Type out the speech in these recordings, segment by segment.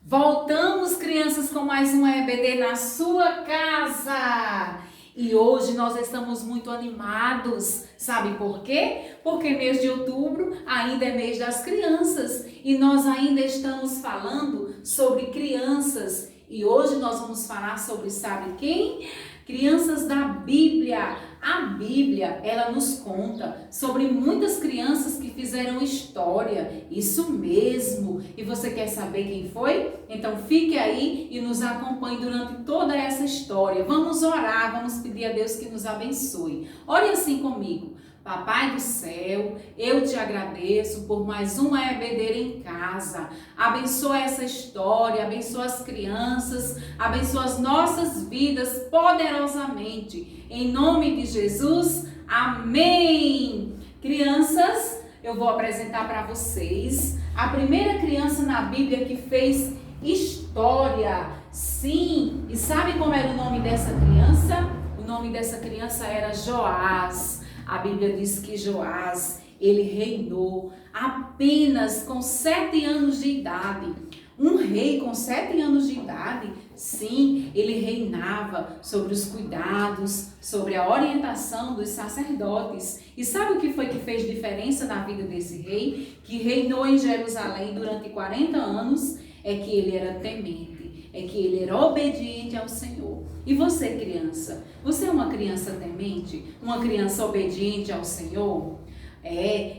Voltamos, crianças, com mais um EBD na sua casa. E hoje nós estamos muito animados. Sabe por quê? Porque mês de outubro ainda é mês das crianças e nós ainda estamos falando sobre crianças. E hoje nós vamos falar sobre, sabe quem? Crianças da Bíblia. A Bíblia, ela nos conta sobre muitas crianças que fizeram história. Isso mesmo. E você quer saber quem foi? Então fique aí e nos acompanhe durante toda essa história. Vamos orar, vamos pedir a Deus que nos abençoe. Ore assim comigo. Papai do céu, eu te agradeço por mais uma EBD em casa. Abençoa essa história, abençoa as crianças, abençoa as nossas vidas poderosamente. Em nome de Jesus, amém! Crianças, eu vou apresentar para vocês a primeira criança na Bíblia que fez história. Sim, e sabe como era o nome dessa criança? O nome dessa criança era Joás. A Bíblia diz que Joás, ele reinou apenas com 7 anos de idade. Um rei com 7 anos de idade, sim, ele reinava sobre os cuidados, sobre a orientação dos sacerdotes. E sabe o que foi que fez diferença na vida desse rei? Que reinou em Jerusalém durante 40 anos, é que ele era temente, é que ele era obediente ao Senhor. E você, criança? Você é uma criança temente? Uma criança obediente ao Senhor?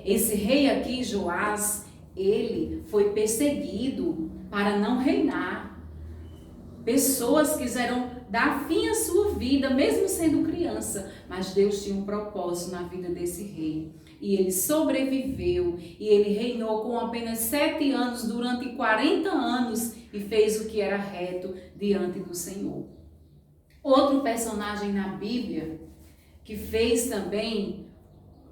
Esse rei aqui, Joás, ele foi perseguido para não reinar. Pessoas quiseram dar fim à sua vida, mesmo sendo criança, mas Deus tinha um propósito na vida desse rei. E ele sobreviveu, e ele reinou com apenas 7 anos, durante 40 anos, e fez o que era reto diante do Senhor. Outro personagem na Bíblia que fez também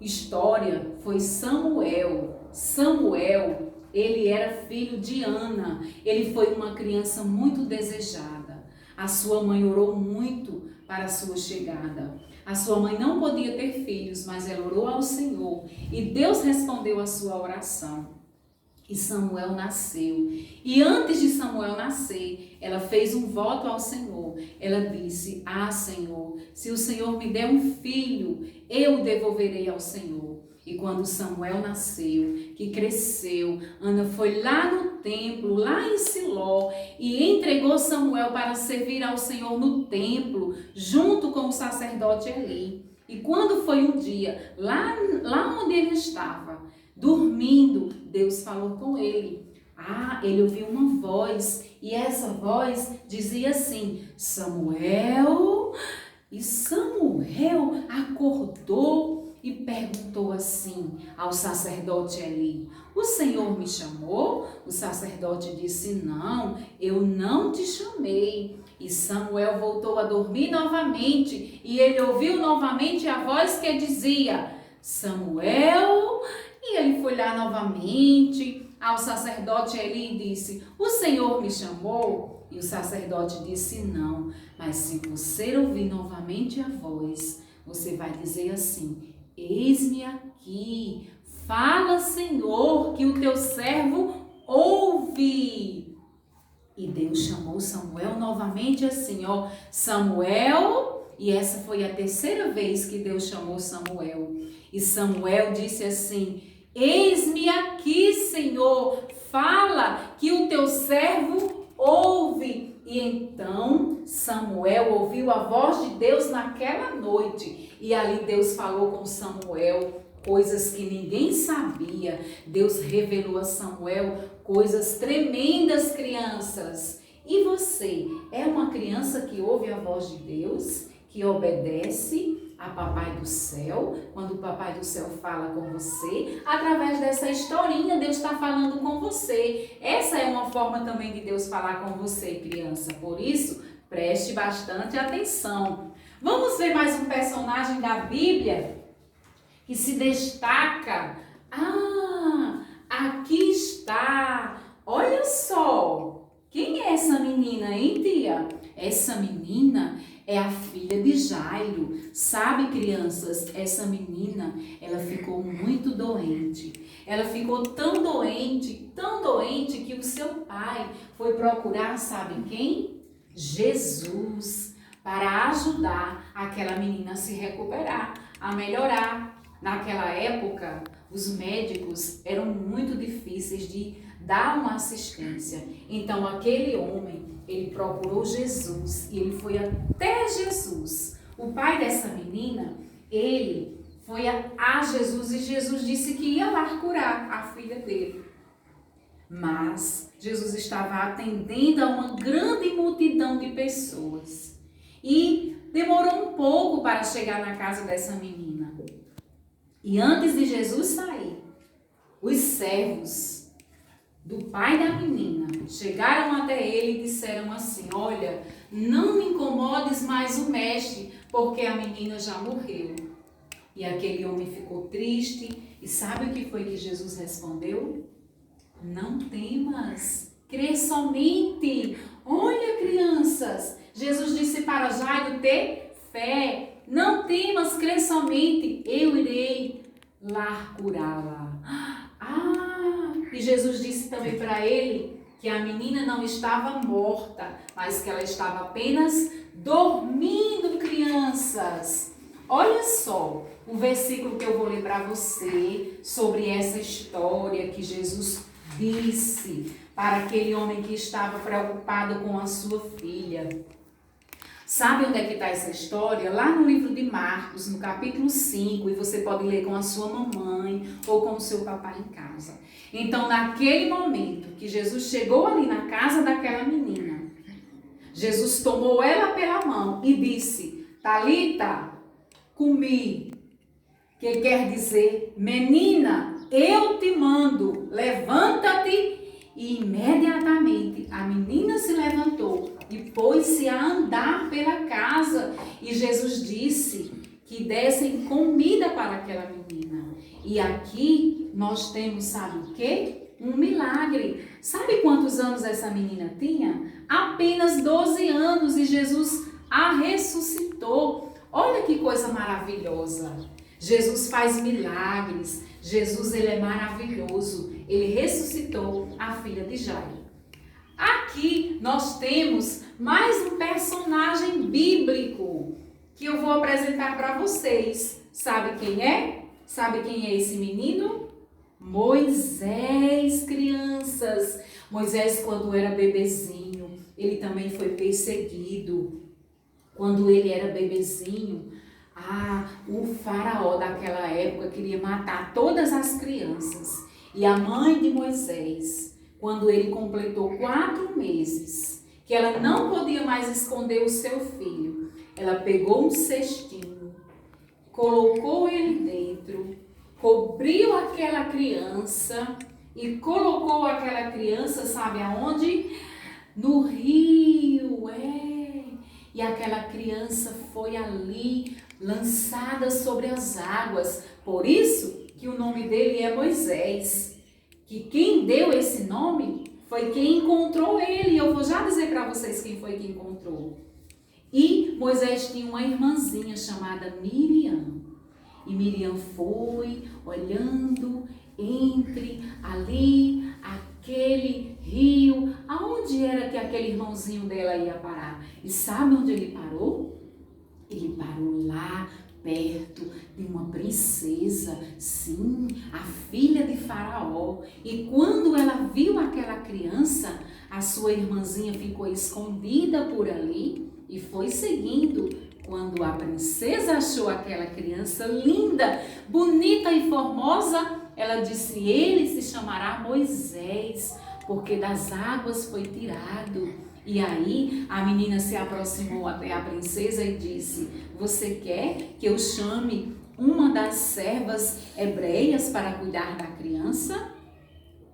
história foi Samuel. Samuel, ele era filho de Ana. Ele foi uma criança muito desejada. A sua mãe orou muito para a sua chegada. A sua mãe não podia ter filhos, mas ela orou ao Senhor e Deus respondeu a sua oração. E Samuel nasceu. E antes de Samuel nascer, ela fez um voto ao Senhor. Ela disse: Senhor, se o Senhor me der um filho, eu o devolverei ao Senhor. E quando Samuel nasceu, que cresceu, Ana foi lá no templo, lá em Siló, e entregou Samuel para servir ao Senhor no templo, junto com o sacerdote Eli. E quando foi um dia, lá onde ele estava, dormindo, Deus falou com ele. Ele ouviu uma voz, e essa voz dizia assim: Samuel. E Samuel acordou e perguntou assim ao sacerdote Eli: o Senhor me chamou? O sacerdote disse: não, eu não te chamei. E Samuel voltou a dormir novamente, e ele ouviu novamente a voz que dizia: Samuel. E ele foi lá novamente ao sacerdote Eli e disse: o Senhor me chamou? E o sacerdote disse: não, mas se você ouvir novamente a voz, você vai dizer assim: eis-me aqui, fala, Senhor, que o teu servo ouve. E Deus chamou Samuel novamente assim, Samuel. E essa foi a 3ª vez que Deus chamou Samuel. E Samuel disse assim: eis-me aqui, Senhor, fala que o teu servo ouve. E então Samuel ouviu a voz de Deus naquela noite. E ali Deus falou com Samuel coisas que ninguém sabia. Deus revelou a Samuel coisas tremendas, crianças. E você é uma criança que ouve a voz de Deus, que obedece a Papai do Céu, quando o Papai do Céu fala com você? Através dessa historinha, Deus está falando com você. Essa é uma forma também de Deus falar com você, criança. Por isso, preste bastante atenção. Vamos ver mais um personagem da Bíblia que se destaca. Aqui está. Olha só. Quem é essa menina, hein, tia? Essa menina É a filha de Jairo. Sabe, crianças, essa menina, ela ficou muito doente. Ela ficou tão doente que o seu pai foi procurar, sabe quem? Jesus, para ajudar aquela menina a se recuperar, a melhorar. Naquela época, os médicos eram muito difíceis de dar uma assistência. Então, aquele homem, ele procurou Jesus e ele foi até Jesus. O pai dessa menina, ele foi a Jesus e Jesus disse que ia lá curar a filha dele. Mas Jesus estava atendendo a uma grande multidão de pessoas e demorou um pouco para chegar na casa dessa menina. E antes de Jesus sair, os servos do pai da menina chegaram até ele e disseram assim: olha, não incomodes mais o mestre, porque a menina já morreu. E aquele homem ficou triste. E sabe o que foi que Jesus respondeu? Não temas, crê somente. Olha, crianças, Jesus disse para Jairo ter fé. Não temas, crê somente, eu irei lá curá-la. E Jesus disse também para ele que a menina não estava morta, mas que ela estava apenas dormindo, crianças. Olha só o versículo que eu vou ler para você sobre essa história que Jesus disse para aquele homem que estava preocupado com a sua filha. Sabe onde é que está essa história? Lá no livro de Marcos, no capítulo 5, e você pode ler com a sua mamãe ou com o seu papai em casa. Então, naquele momento que Jesus chegou ali na casa daquela menina, Jesus tomou ela pela mão e disse: Talita, cumi, que quer dizer, menina, eu te mando, levanta-te. E imediatamente a menina se levantou e pôs-se a andar pela casa. E Jesus disse que dessem comida para aquela menina. E aqui nós temos, sabe o quê? Um milagre. Sabe quantos anos essa menina tinha? Apenas 12 anos e Jesus a ressuscitou. Olha que coisa maravilhosa. Jesus faz milagres. Jesus, ele é maravilhoso. Ele ressuscitou a filha de Jairo. Aqui nós temos mais um personagem bíblico que eu vou apresentar para vocês. Sabe quem é? Sabe quem é esse menino? Moisés, crianças. Moisés, quando era bebezinho, ele também foi perseguido. Quando ele era bebezinho, o faraó daquela época queria matar todas as crianças. E a mãe de Moisés, quando ele completou 4 meses, que ela não podia mais esconder o seu filho, ela pegou um cestinho, colocou ele dentro, cobriu aquela criança e colocou aquela criança, sabe aonde? No rio, E aquela criança foi ali lançada sobre as águas. Por isso que o nome dele é Moisés. Que quem deu esse nome foi quem encontrou ele. Eu vou já dizer para vocês quem foi que encontrou. E Moisés tinha uma irmãzinha chamada Miriam. E Miriam foi olhando entre ali aquele rio. Aonde era que aquele irmãozinho dela ia parar? E sabe onde ele parou? Ele parou lá perto de uma princesa, sim, a filha de Faraó. E quando ela viu aquela criança, a sua irmãzinha ficou escondida por ali e foi seguindo. Quando a princesa achou aquela criança linda, bonita e formosa, ela disse: ele se chamará Moisés, porque das águas foi tirado. E aí a menina se aproximou até a princesa e disse: você quer que eu chame uma das servas hebreias para cuidar da criança?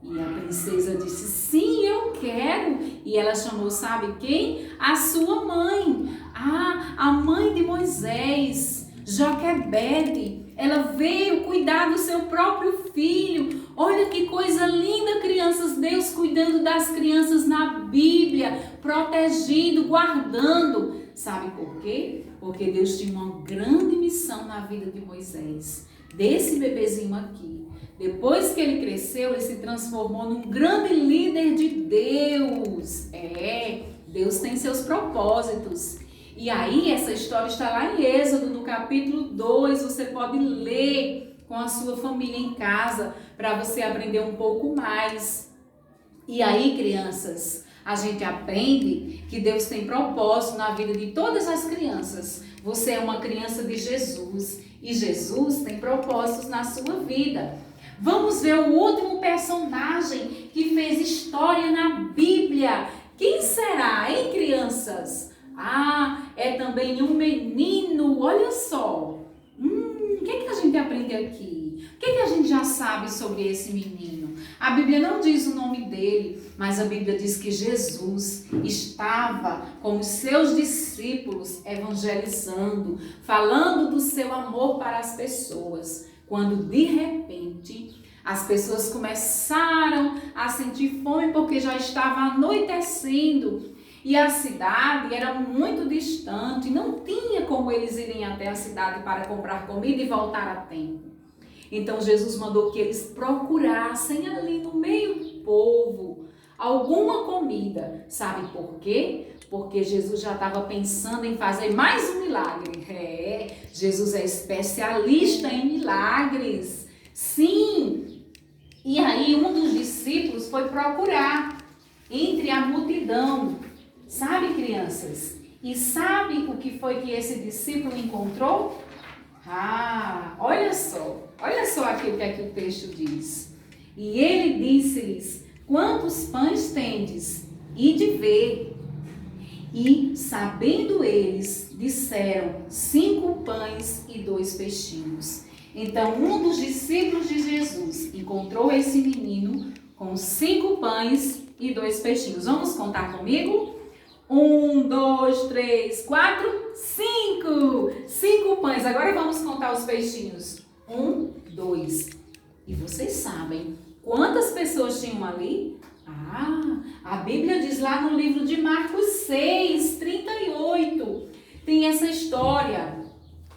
E a princesa disse: sim, eu quero. E ela chamou, sabe quem? A sua mãe, a mãe de Moisés, Joquebede. Ela veio cuidar do seu próprio filho. Olha que coisa linda, crianças. Deus cuidando das crianças na Bíblia, protegendo, guardando. Sabe por quê? Porque Deus tinha uma grande missão na vida de Moisés, desse bebezinho aqui. Depois que ele cresceu, ele se transformou num grande líder de Deus. Deus tem seus propósitos. E aí, essa história está lá em Êxodo, no capítulo 2. Você pode ler com a sua família em casa, para você aprender um pouco mais. E aí, crianças, a gente aprende que Deus tem propósito na vida de todas as crianças. Você é uma criança de Jesus e Jesus tem propósitos na sua vida. Vamos ver o último personagem que fez história na Bíblia. Quem será, hein, crianças? É também um menino. Olha só. O que a gente aprende aqui? O que a gente já sabe sobre esse menino? A Bíblia não diz o nome dele, mas a Bíblia diz que Jesus estava com os seus discípulos evangelizando, falando do seu amor para as pessoas, quando de repente as pessoas começaram a sentir fome porque já estava anoitecendo e a cidade era muito distante, não tinha como eles irem até a cidade para comprar comida e voltar a tempo. Então Jesus mandou que eles procurassem ali no meio do povo alguma comida. Sabe por quê? Porque Jesus já estava pensando em fazer mais um milagre. Jesus é especialista em milagres. Sim! E aí um dos discípulos foi procurar entre a multidão. Sabe, crianças? E sabe o que foi que esse discípulo encontrou? Olha só aqui o que é que o texto diz. E ele disse-lhes: quantos pães tendes? Ide ver. E, sabendo eles, disseram: 5 pães e 2 peixinhos. Então, um dos discípulos de Jesus encontrou esse menino com 5 pães e 2 peixinhos. Vamos contar comigo? 1, 2, 3, 4, 5. 5 pães. Agora vamos contar os peixinhos. 1, 2. E vocês sabem quantas pessoas tinham ali? A Bíblia diz lá no livro de Marcos 6, 38. Tem essa história.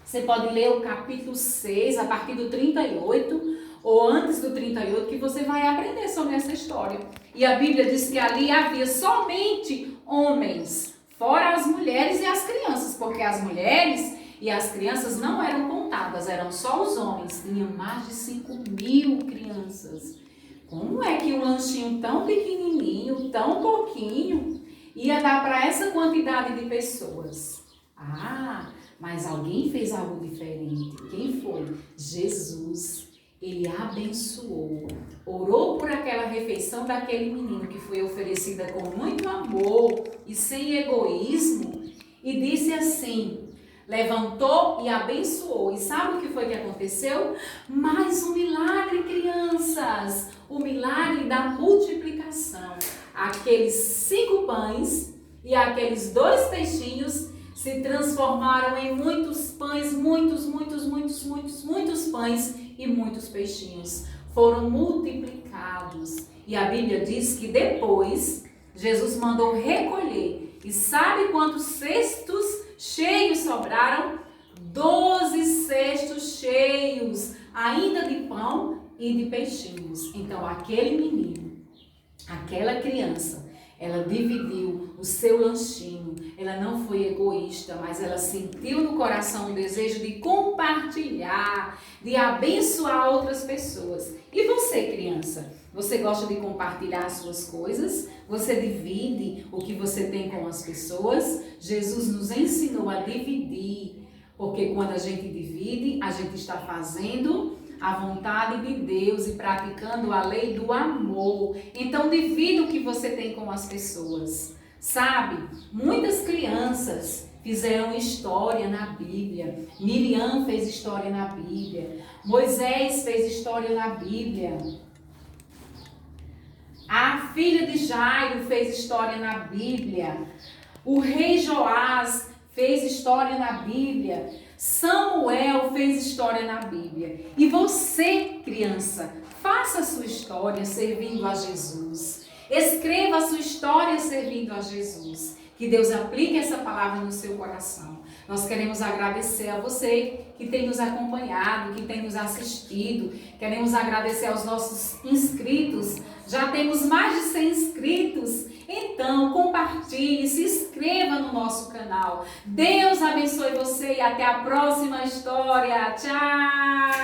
Você pode ler o capítulo 6, a partir do 38, ou antes do 38, que você vai aprender sobre essa história. E a Bíblia diz que ali havia somente homens, fora as mulheres e as crianças, porque as mulheres e as crianças não eram contadas, eram só os homens. Tinha mais de 5.000 crianças. Como é que um lanchinho tão pequenininho, tão pouquinho, ia dar para essa quantidade de pessoas? Mas alguém fez algo diferente. Quem foi? Jesus. Ele abençoou, orou por aquela refeição daquele menino que foi oferecida com muito amor e sem egoísmo e disse assim, levantou e abençoou. E sabe o que foi que aconteceu? Mais um milagre, crianças, o milagre da multiplicação. Aqueles 5 pães e aqueles 2 peixinhos se transformaram em muitos pães, muitos pães e muitos peixinhos. Foram multiplicados. E a Bíblia diz que depois Jesus mandou recolher. E sabe quantos cestos cheios sobraram? 12 cestos cheios, ainda de pão e de peixinhos. Então aquele menino, aquela criança, ela dividiu o seu lanchinho. Ela não foi egoísta, mas ela sentiu no coração o desejo de compartilhar, de abençoar outras pessoas. E você, criança? Você gosta de compartilhar as suas coisas? Você divide o que você tem com as pessoas? Jesus nos ensinou a dividir, porque quando a gente divide, a gente está fazendo a vontade de Deus e praticando a lei do amor. Então, divida o que você tem com as pessoas. Sabe, muitas crianças fizeram história na Bíblia. Miriam fez história na Bíblia. Moisés fez história na Bíblia. A filha de Jairo fez história na Bíblia. O rei Joás fez história na Bíblia. Samuel fez história na Bíblia. E você, criança, faça a sua história servindo a Jesus. Escreva a sua história servindo a Jesus. Que Deus aplique essa palavra no seu coração. Nós queremos agradecer a você que tem nos acompanhado, que tem nos assistido. Queremos agradecer aos nossos inscritos. Já temos mais de 100 inscritos. Então, compartilhe, se inscreva no nosso canal. Deus abençoe você e até a próxima história. Tchau!